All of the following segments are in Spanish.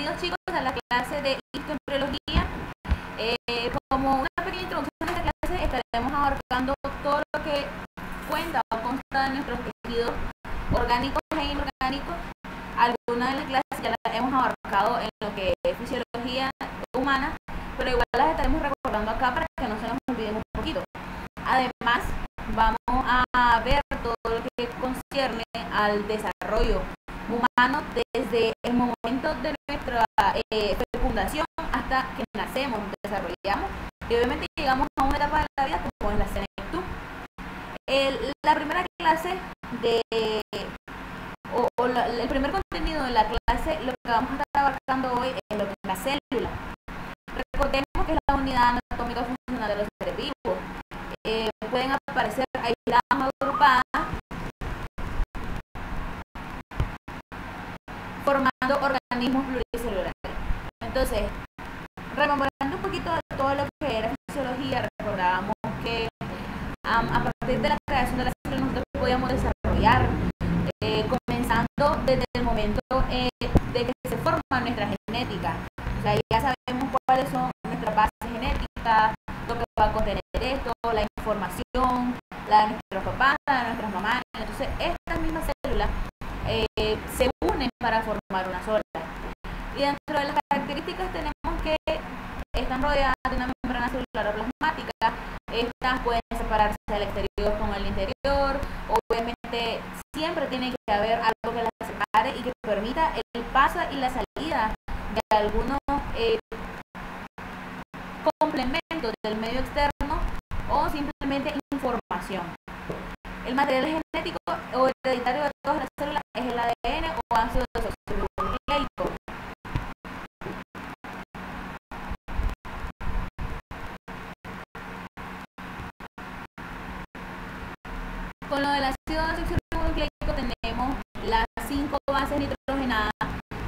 Bienvenidos chicos a la clase de histoembriología. Como una pequeña introducción a esta clase, estaremos abarcando todo lo que cuenta o consta de nuestros tejidos orgánicos e inorgánicos. Algunas de las clases ya las hemos abarcado en lo que es fisiología humana, pero igual las estaremos recordando acá para que no se nos olviden un poquito. Además, vamos a ver todo lo que concierne al desarrollo humano desde el momento de nuestra fecundación hasta que nacemos, desarrollamos y obviamente llegamos a una etapa de la vida como es la senectud. La primera clase el primer contenido de la clase, lo que vamos a estar abarcando hoy es lo que es la célula. Recordemos que es la unidad anatómica funcional de los seres vivos. Pueden aparecer aisladas o agrupadas, formando organismos pluricelulares. Entonces, rememorando un poquito de todo lo que era fisiología, recordábamos que a partir de la creación de la célula nosotros podíamos desarrollar, comenzando desde el momento de que se forma nuestra genética. O sea, ya sabemos cuáles son nuestras bases genéticas, lo que va a contener esto, la información, la de nuestros papás, la de nuestras mamás. Entonces, estas mismas células se unen para formar una sola. Y dentro de las características tenemos que están rodeadas de una membrana celular o plasmática. Estas pueden separarse al exterior con el interior. Obviamente siempre tiene que haber algo que las separe y que permita el paso y la salida de algunos complementos del medio externo o simplemente información. El material genético o hereditario de todas las células es el ADN o ácido desoxirribonucleico. Con lo del ácido desoxirribonucleico tenemos las 5 bases nitrogenadas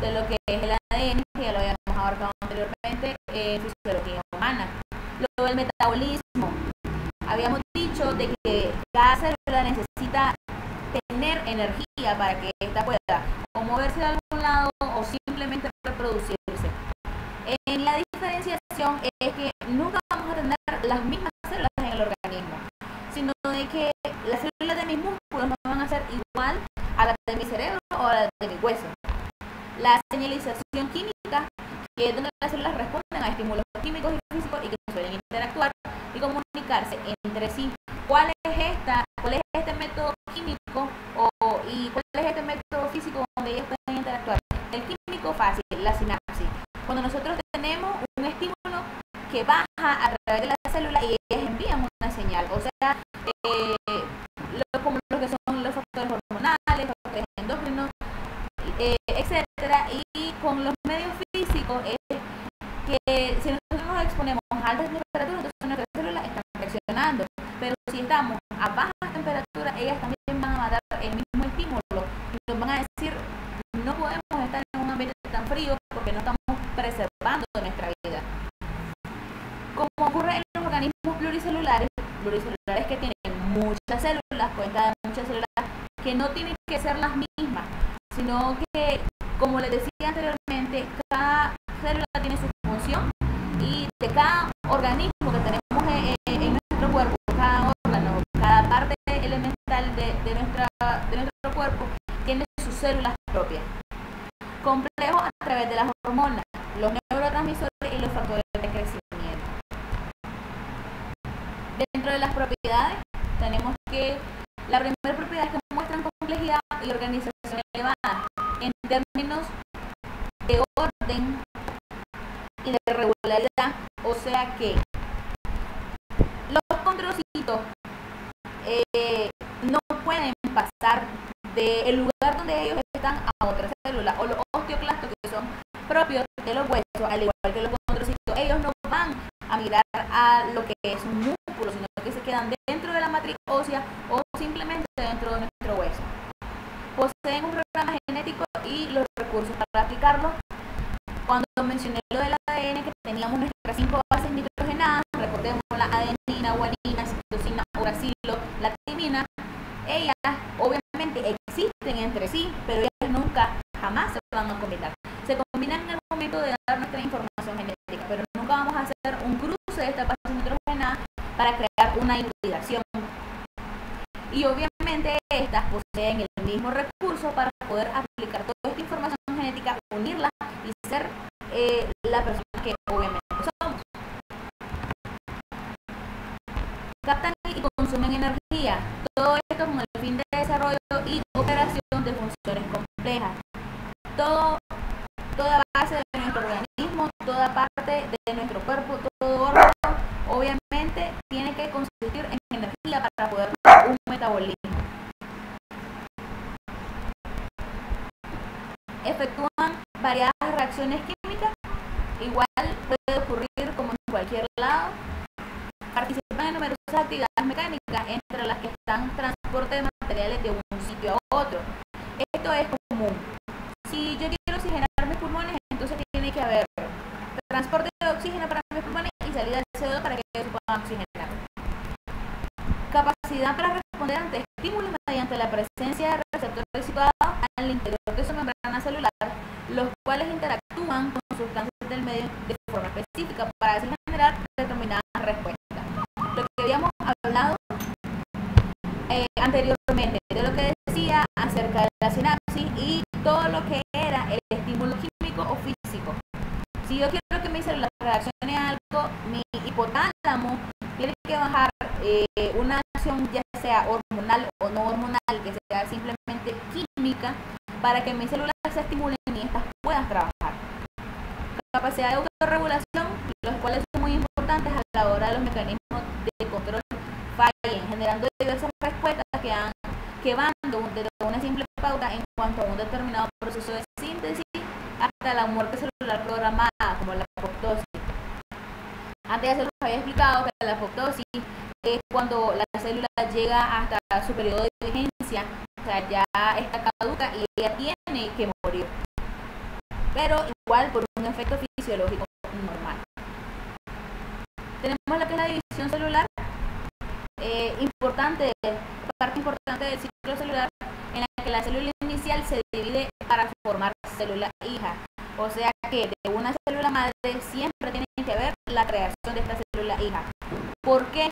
de lo que es el ADN, que ya lo habíamos abarcado anteriormente en fisiología humana. Luego el metabolismo. Habíamos dicho de que cada célula necesita tener energía para que ésta pueda o moverse de algún lado o simplemente reproducirse. En la diferenciación es que nunca vamos a tener las mismas células en el organismo, sino de que las células de mis músculos no van a ser igual a las de mi cerebro o a las de mi hueso. La señalización química, que es donde las células responden a estímulos químicos y físicos y que suelen interactuar y comunicarse entre sí. ¿Cuál es este método químico y cuál es este método físico donde ellos pueden interactuar? El químico fácil, la sinapsis. Cuando nosotros tenemos un estímulo que baja a través de la célula y ellas envían una señal, o sea, como lo que son los factores hormonales, los factores endócrinos, etcétera. Y con los medios físicos es que si nosotros nos exponemos a altas temperaturas, entonces nuestras células están reaccionando, pero si estamos a bajas temperaturas, ellas también van a mandar el mismo estímulo y nos van a decir: no podemos estar en un ambiente tan frío porque no estamos preservando nuestra vida. Como ocurre en los organismos pluricelulares que tienen muchas células, cuenta de muchas células que no tienen que ser las mismas, sino que, como les decía anteriormente, cada célula tiene su función y de cada organismo que tenemos en nuestro cuerpo, cada órgano, cada parte elemental de nuestro cuerpo tiene sus células propias. Complejo a través de las hormonas, los neurotransmisores y los factores de crecimiento. Dentro de las propiedades tenemos que la primera propiedad es que muestran complejidad y organización elevada en términos de orden y de regularidad, o sea que los condrocitos no pueden pasar del lugar donde ellos están a otra célula, o los osteoclastos, que son propios de los huesos, al igual que los condrocitos, ellos no van a migrar a lo que es un músculo, sino que se quedan dentro de la matriz ósea o simplemente dentro de nuestro hueso. Poseen un programa genético y los recursos para aplicarlo. Cuando mencioné lo del ADN, que teníamos nuestras 5 bases nitrogenadas, recordemos la adenina, guanina, citosina, uracilo, la timina, ellas obviamente existen entre sí, pero ellas nunca jamás se van a combinar. Se combinan en el momento para crear una hibridación. Y obviamente estas poseen el mismo recurso para poder aplicar toda esta información genética, unirla y ser la persona que obviamente somos. Captan y consumen energía, todo esto con el fin de desarrollo y operación de funciones complejas. Toda base de nuestro organismo, toda parte de nuestro cuerpo, todo órgano, obviamente tiene que consistir en energía para poder dar un metabolismo. Efectúan variadas reacciones químicas, igual puede ocurrir como en cualquier lado. Participan en numerosas actividades mecánicas, entre las que están transporte de materiales de un sitio a otro. Esto es común. Si yo quiero oxigenar mis pulmones, entonces tiene que haber transporte de oxígeno para mis pulmones y salida de CO2 para que ellos puedan oxigenar. Capacidad para responder ante estímulos mediante la presencia de receptores situados al interior de su membrana celular, los cuales interactúan con sustancias del medio de forma específica para así generar determinadas respuestas. Lo que habíamos hablado anteriormente, de lo que decía acerca de la sinapsis y todo lo que era el estímulo químico o físico. Si yo quiero que mi célula reaccione a algo, mi hipotálamo tiene que bajar una acción ya sea hormonal o no hormonal, que sea simplemente química, para que mis células se estimulen y estas puedan trabajar. Capacidad de autorregulación, los cuales son muy importantes a la hora de los mecanismos de control fallen, generando diversas respuestas que van desde una simple pauta en cuanto a un determinado proceso de síntesis hasta la muerte celular programada, como la apoptosis. Antes ya se los había explicado que la apoptosis es cuando la célula llega hasta su periodo de vigencia, o sea, ya está caduca y ella tiene que morir, pero igual por un efecto fisiológico normal. Tenemos lo que es la división celular, parte importante del ciclo celular, en la que la célula inicial se divide para formar célula hija. O sea que de una célula madre siempre tiene que haber la creación de esta célula hija. ¿Por qué?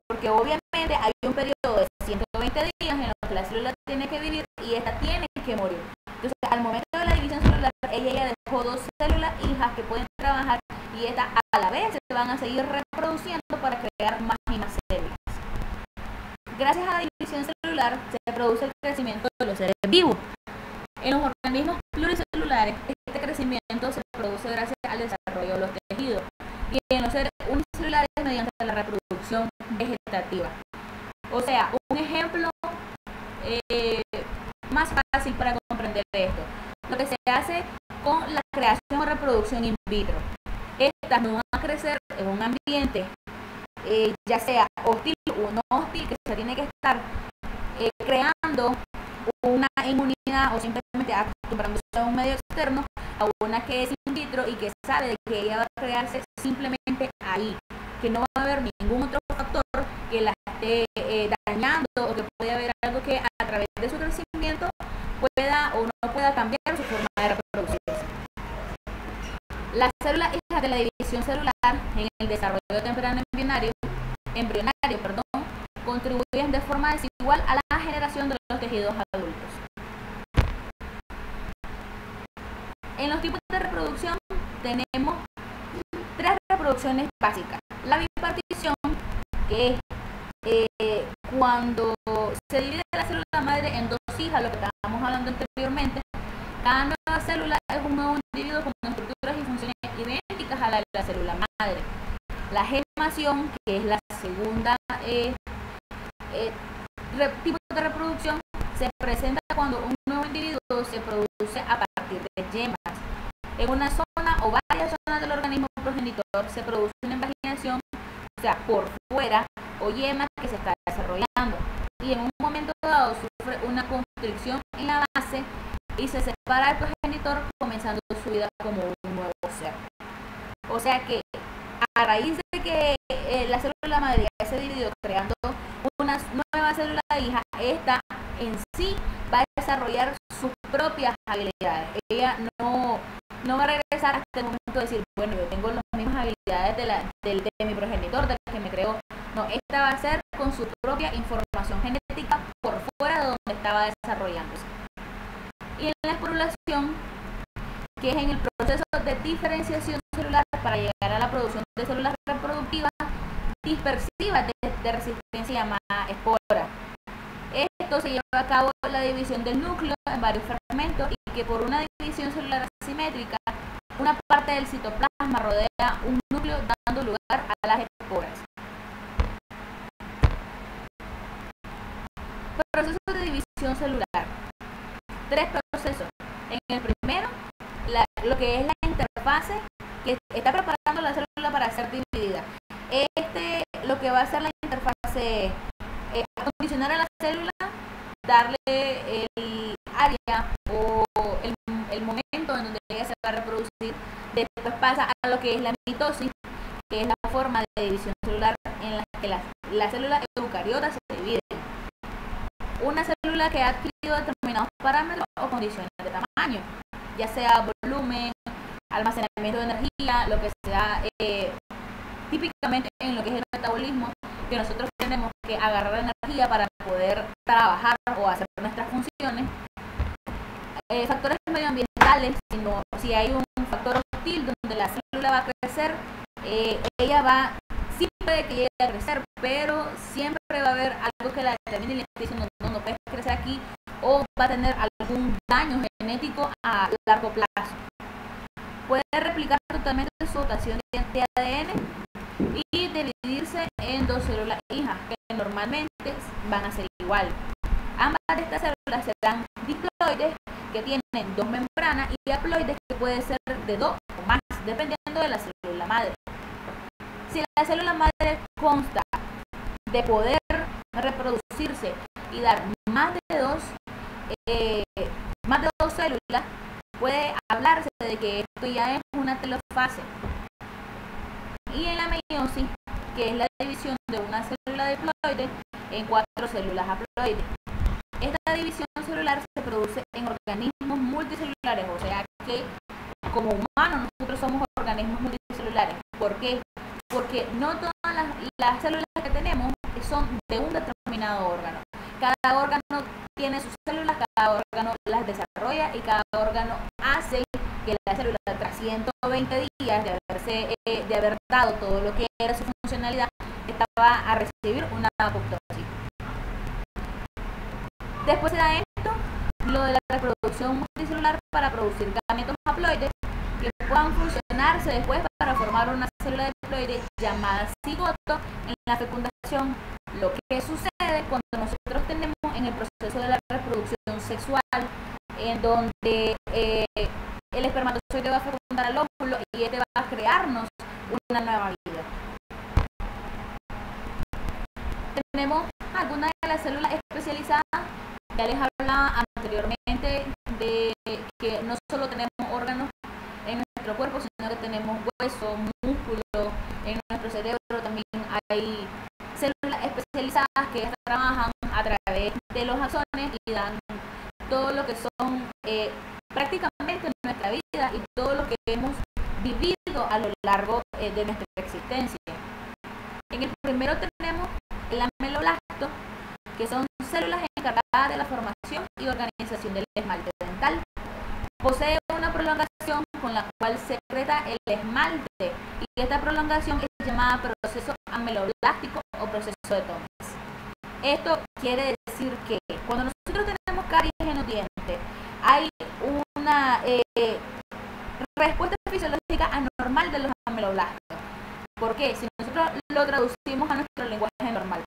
Porque obviamente hay un periodo de 120 días en los que la célula tiene que vivir y esta tiene que morir. Entonces, al momento de la división celular, ella ya dejó dos células hijas que pueden trabajar y estas a la vez se van a seguir reproduciendo para crear más y más células. Gracias a la división celular se produce el crecimiento de los seres vivos. En los organismos pluricelulares, este crecimiento se produce gracias al desarrollo de los tejidos y en los seres unicelulares mediante la reproducción vegetativa. O sea, un ejemplo más fácil para comprender esto, lo que se hace con la creación o reproducción in vitro. Estas no van a crecer en un ambiente ya sea hostil o no hostil, que se tiene que estar creando una inmunidad o simplemente acostumbrándose a un medio externo, a una que es in vitro y que sabe de que ella va a crearse simplemente ahí, que no va a haber ningún otro factor que la esté dañando o que pueda haber algo que a través de su crecimiento pueda o no pueda cambiar su forma de reproducirse. Las células hijas de la división celular en el desarrollo temprano embrionario, contribuyen de forma desigual a la generación de los tejidos adultos. En los tipos de reproducción tenemos tres reproducciones básicas. La bipartición, que es cuando se divide la célula madre en dos hijas, lo que estábamos hablando anteriormente. Cada nueva célula es un nuevo individuo con estructuras y funciones idénticas a la de la célula madre. La gemación, que es la segunda tipo de reproducción, se presenta cuando un nuevo individuo se produce a partir de yemas. En una zona o varias zonas del organismo progenitor se produce una invaginación, o sea, por fuera, o yema que se está desarrollando. Y en un momento dado sufre una constricción en la base y se separa del progenitor, comenzando su vida como un nuevo ser. O sea que a raíz de que la célula madre se dividió creando una nueva célula hija, esta en sí va a desarrollar sus propias habilidades. Ella no va a regresar hasta el momento de decir, bueno, yo tengo las mismas habilidades de mi progenitor, del que me creó. No, esta va a ser con su propia información genética por fuera de donde estaba desarrollándose. Y en la esporulación, que es en el proceso de diferenciación celular para llegar a la producción de células reproductivas dispersivas de resistencia llamada espora. Esto se lleva a cabo la división del núcleo en varios fragmentos y que por una división celular asimétrica, una parte del citoplasma rodea un núcleo dando lugar a las esporas. Procesos de división celular. 3 procesos. En el primero, lo que es la interfase que está preparando la célula para ser dividida. Lo que va a hacer la interfase es acondicionar a la célula, darle el área o el momento en donde ella se va a reproducir. Después pasa a lo que es la mitosis, que es la forma de división celular en la que las células eucariotas se dividen. Una célula que ha adquirido determinados parámetros o condiciones de tamaño, ya sea volumen, almacenamiento de energía, lo que sea, típicamente en lo que es el metabolismo, que nosotros tenemos que agarrar energía para poder trabajar o hacer nuestras funciones. Factores medioambientales, si hay un factor hostil donde la célula va a crecer, ella va, sí puede que llegue a crecer, pero siempre va a haber algo que la determine y le esté diciendo no puedes crecer aquí, o va a tener algún daño genético a largo plazo. Puede replicar totalmente su dotación de ADN y dividirse en 2 células hijas, que normalmente van a ser igual. Ambas de estas células serán diploides, que tienen 2 membranas, y haploides, que puede ser de 2 o más, dependiendo de la célula madre. Si la célula madre consta de poder reproducirse y dar más de dos células, puede hablarse de que esto ya es una telofase. Y en la meiosis, que es la división de una célula diploide en 4 células haploides. Esta división celular se produce en organismos multicelulares, o sea que como humanos nosotros somos organismos multicelulares. ¿Por qué? Porque no todas las células que tenemos son de un determinado órgano. Cada órgano tiene sus células, cada órgano las desarrolla y cada órgano hace que la célula, tras 120 días de haber dado todo lo que era su funcionalidad, estaba a recibir una apoptosis. Después se da esto, lo de la reproducción multicelular para producir gametos haploides que puedan funcionarse después para formar una célula diploide llamada cigoto en la fecundación. Lo que sucede cuando nosotros tenemos en el proceso de la reproducción sexual, en donde el espermatozoide va a fecundar al óvulo y este va a crearnos una nueva vida. Tenemos algunas de las células especializadas. Ya les hablaba anteriormente de que no solo tenemos órganos en nuestro cuerpo, sino que tenemos hueso, músculo, en nuestro cerebro también hay células especializadas que trabajan a través de los axones y dan todo lo que son prácticamente nuestra vida y todo lo que hemos vivido a lo largo de nuestra existencia. En el primero tenemos el ameloblasto, que son células encargadas de la formación y organización del esmalte dental. Posee una prolongación con la cual secreta el esmalte y esta prolongación es llamada proceso ameloblástico o proceso de Thomas. Esto quiere decir que cuando nosotros tenemos caries en los dientes, hay una respuesta fisiológica anormal de los ameloblastos. ¿Por qué? Si nosotros lo traducimos a nuestro lenguaje normal,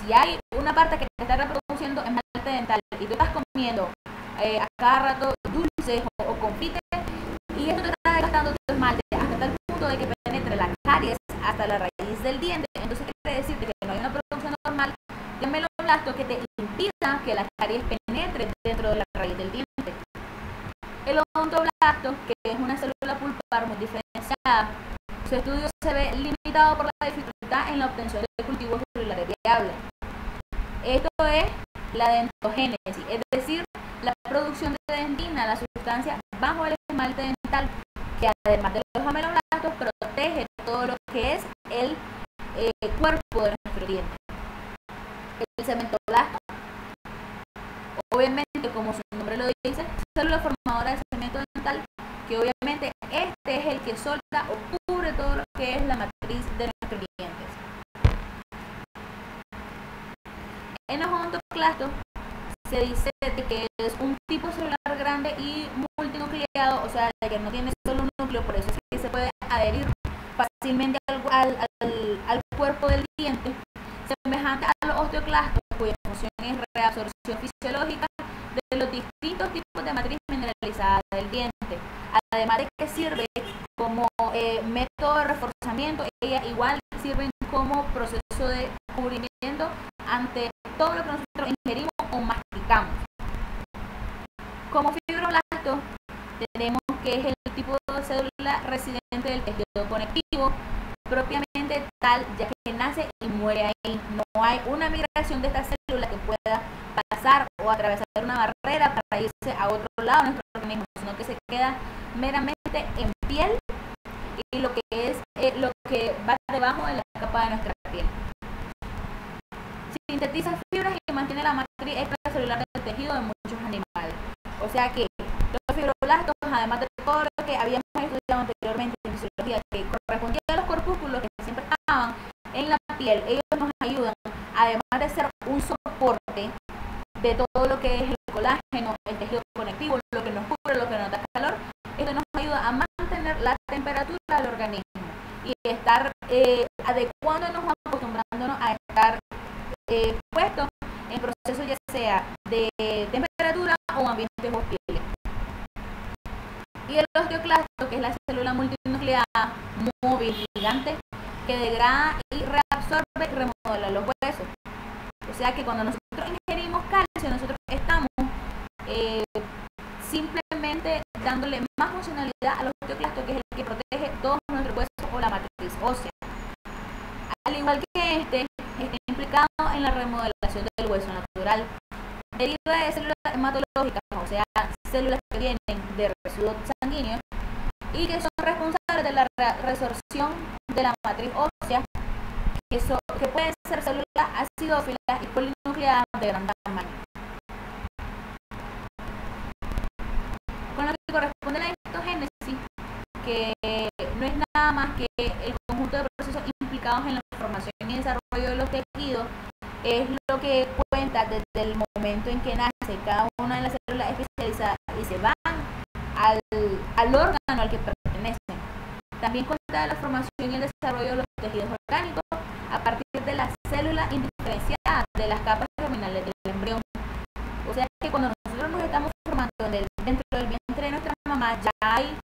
si hay una parte que te está reproduciendo esmalte dental y tú estás comiendo a cada rato dulces o confites y esto te está desgastando tu esmalte hasta tal punto de que penetre la caries hasta la raíz del diente, entonces quiere decir que no hay una producción normal de ameloblasto que te impida que la caries penetre dentro de la raíz del diente. El odontoblasto, que es una célula pulpar muy diferenciada, su estudio se ve limitado por la dificultad en la obtención de cultivos celulares viables. Esto es la dentogénesis, es decir, la producción de dentina, la sustancia bajo el esmalte dental, que además de los ameloblastos protege todo lo que es el cuerpo de nuestro diente. el cementoblasto. Obviamente, como su nombre lo dice, célula formadora de cemento dental, que obviamente este es el que solda o cubre todo lo que es la matriz de nuestros dientes. En los odontoclastos se dice que es un tipo celular grande y multinucleado, o sea, que no tiene solo un núcleo, por eso es que se puede adherir fácilmente al cuerpo del diente, semejante a los osteoclastos, cuya función es reabsorción fisiológica de los distintos tipos de matriz mineralizada del diente. Además de que sirve como método de reforzamiento, ellas igual sirven como proceso de cubrimiento ante todo lo que nosotros ingerimos o masticamos. Como fibroblasto tenemos que es el tipo de célula residente del tejido conectivo propiamente tal, ya que nace y muere ahí. No hay una migración de esta célula que pueda pasar o atravesar una barrera para irse a otro lado de nuestro organismo, sino que se queda meramente en piel y lo que es lo que va debajo de la capa de nuestra piel. Sintetiza fibras y mantiene la matriz extracelular del tejido de muchos animales. O sea que los fibroblastos, además de todo lo que habíamos estudiado anteriormente en fisiología, que correspondía a los corpúsculos que siempre estaban en la piel, ellos nos ayudan, además de ser un soporte de todo lo que es el colágeno, el tejido conectivo, lo que nos cubre, lo que nos da calor. Esto nos ayuda a mantener la temperatura del organismo y estar adecuándonos o acostumbrándonos a estar puestos en procesos ya sea de temperatura o ambientes hostiles. Y el osteoclasto, que es la célula multinucleada móvil gigante que degrada y reabsorbe y remodela los huesos. O sea que cuando nosotros ingerimos calcio, nosotros estamos simplemente dándole más funcionalidad al osteoclasto, que es el que protege todos nuestros huesos o la matriz ósea. Al igual que este, está implicado en la remodelación del hueso natural. Deriva de células hematológicas, o sea, células que vienen de residuos sanguíneos y que son responsables de la resorción de la matriz ósea, que pueden ser células acidófilas y polinucleadas de gran tamaño. Con lo que corresponde a la histogénesis, que no es nada más que el conjunto de procesos implicados en la formación y desarrollo de los tejidos, es lo que cuenta desde el momento en que nace cada una de las células especializadas y se van al órgano al que pertenecen. También cuenta de la formación y el desarrollo de los tejidos orgánicos a partir de las células indiferenciadas de las capas germinales del embrión. O sea que cuando nosotros nos estamos formando dentro del vientre de nuestra mamá, ya hay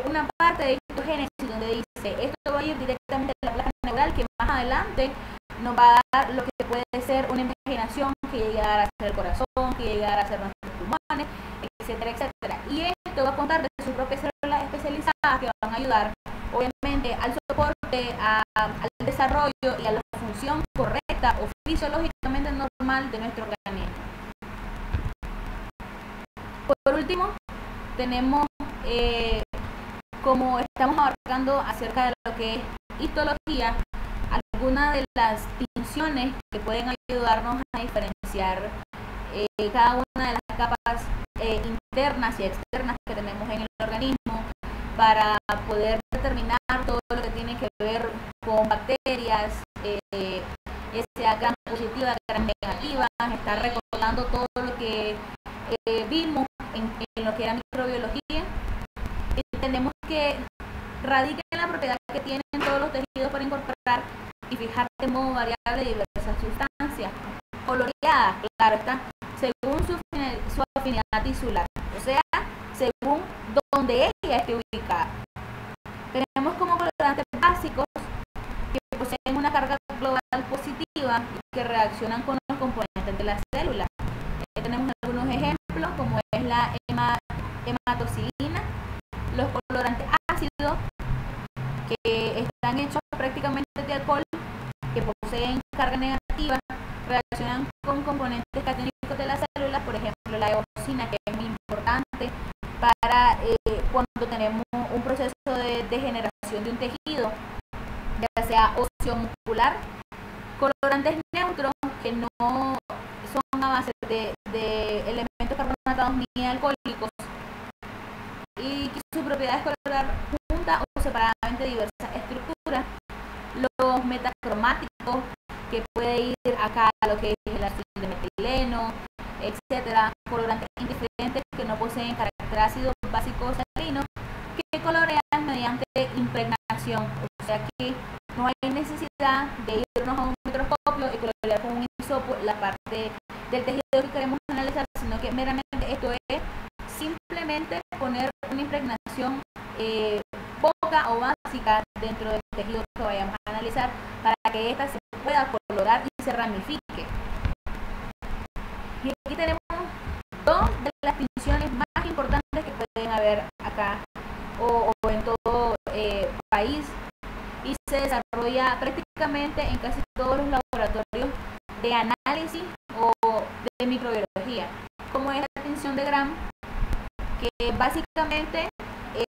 una parte de histogénesis donde dice esto va a ir directamente a la placa neural, que más adelante nos va a dar lo que puede ser una invaginación, que llegue a ser el corazón, que llegue a ser nuestros pulmones, etcétera, etcétera. Y esto va a contar de sus propias células especializadas que van a ayudar, obviamente, al soporte, al desarrollo y a la función correcta o fisiológicamente normal de nuestro organismo. Por último, tenemos, como estamos abarcando acerca de lo que es histología, algunas de las distinciones que pueden ayudarnos a diferenciar cada una de las capas internas y externas que tenemos en el organismo, para poder determinar todo lo que tiene que ver con bacterias, ya sea gram positiva, gram negativa, estar recordando todo lo que vimos en lo que era microbiología. Entendemos que radica en la propiedad que tienen todos los tejidos para incorporar y fijar de modo variable diversas sustancias coloreadas, claro está, según su afinidad tisular, o sea, según donde ella esté ubicada. Tenemos como colorantes básicos que poseen una carga global positiva y que reaccionan con los componentes de la célula. Tenemos algunos ejemplos, como es la hematoxilina, los colorantes ácidos, que están hechos prácticamente de alcohol, que poseen carga negativa, reaccionan con componentes catiónicos de las células, por ejemplo la eosina, que es muy importante para cuando tenemos un proceso de degeneración de un tejido, ya sea óseo muscular. Colorantes neutros, que que no son a base de elementos carbonatados ni alcohólicos y que su propiedad es colorar junta o separadamente diversas estructuras. Los metacromáticos, que puede ir acá a lo que es el ácido de metileno, etcétera, colorantes indiferentes que no poseen carácter ácido, básico, salino, que colorean mediante impregnación, o sea que no hay necesidad de irnos a un microscopio y colorear con un hisopo la parte del tejido que queremos analizar, sino que meramente esto es simplemente poner una impregnación poca o básica dentro del tejido que vayamos a analizar para que ésta se pueda colorar y se ramifique. Y aquí tenemos dos de las distinciones más importantes que pueden haber acá o en todo país, y se desarrolla prácticamente en casi todos los laboratorios de análisis o de microbiología, como es la tinción de Gram, que básicamente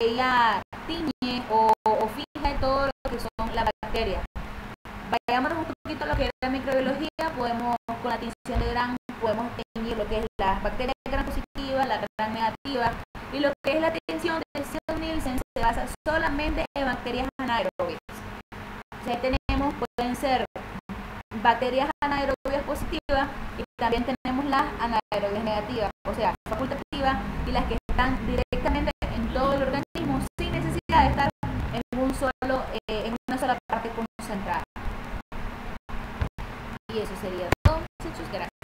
ella tiñe o fija todo lo que son las bacterias. Vayámonos un poquito a lo que es la microbiología. Podemos, con la tinción de Gram, podemos teñir lo que es las bacterias Gram positivas, la Gram negativa, y lo que es la tinción de Nielsen se basa solamente en bacterias anaerobias. O sea, tenemos, pueden ser bacterias anaerobias positivas y también tenemos las anaerobias negativas, o sea, facultativas, y las que están directamente en todo el organismo sin necesidad de estar en una sola parte concentrada. Y eso sería todo, muchachos. Gracias.